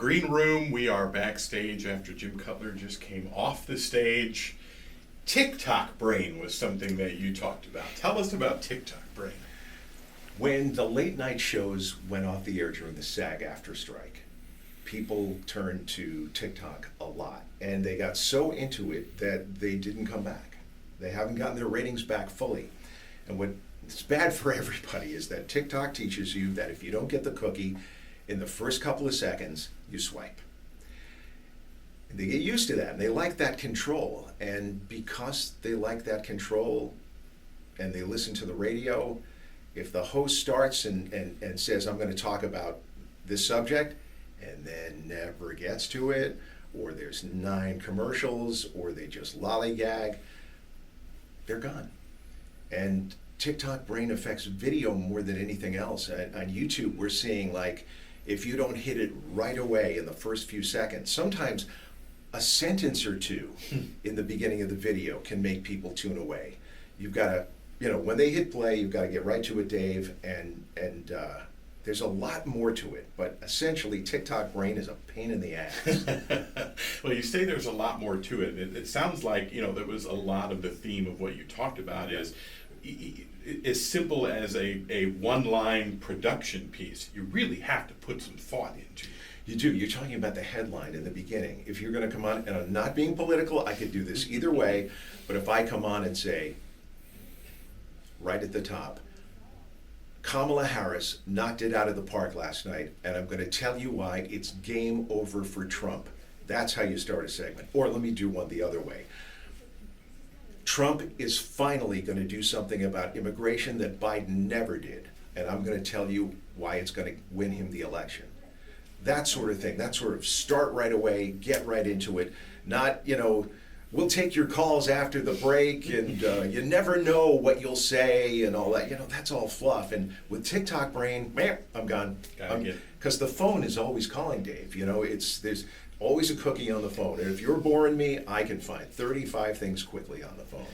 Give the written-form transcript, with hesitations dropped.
green room. We are backstage after Jim Cutler just came off the stage. TikTok brain was something that you talked about. Tell us about TikTok brain. When the late night shows went off the air during the SAG-AFTRA strike, people turned to TikTok a lot, and they got so into it that they didn't come back. They haven't gotten their ratings back fully. And what's bad for everybody is that TikTok teaches you that if you don't get the cookie in the first couple of seconds, you swipe. And they get used to that, and they like that control. And because they like that control, and they listen to the radio, if the host starts and says, I'm going to talk about this subject, and then never gets to it, or there's 9 commercials, or they just lollygag, they're gone. And TikTok brain affects video more than anything else. On YouTube, we're seeing, like, if you don't hit it right away in the first few seconds, sometimes a sentence or two in the beginning of the video can make people tune away. You've got to, when they hit play, you've got to get right to it, Dave, and there's a lot more to it, but essentially TikTok brain is a pain in the ass. Well, you say there's a lot more to it. It sounds like, that was a lot of the theme of what you talked about is as simple as a one-line production piece. You really have to put some thought into it. You do. You're talking about the headline in the beginning. If you're going to come on, and I'm not being political, I could do this either way, but if I come on and say, right at the top, Kamala Harris knocked it out of the park last night, and I'm going to tell you why it's game over for Trump. That's how you start a segment. Or let me do one the other way. Trump is finally going to do something about immigration that Biden never did, and I'm going to tell you why it's going to win him the election. That sort of thing. That sort of start right away, get right into it. Not, we'll take your calls after the break, and you never know what you'll say and all that. That's all fluff. And with TikTok brain, I'm gone. Because the phone is always calling, Dave. There's always a cookie on the phone. And if you're boring me, I can find 35 things quickly on the phone.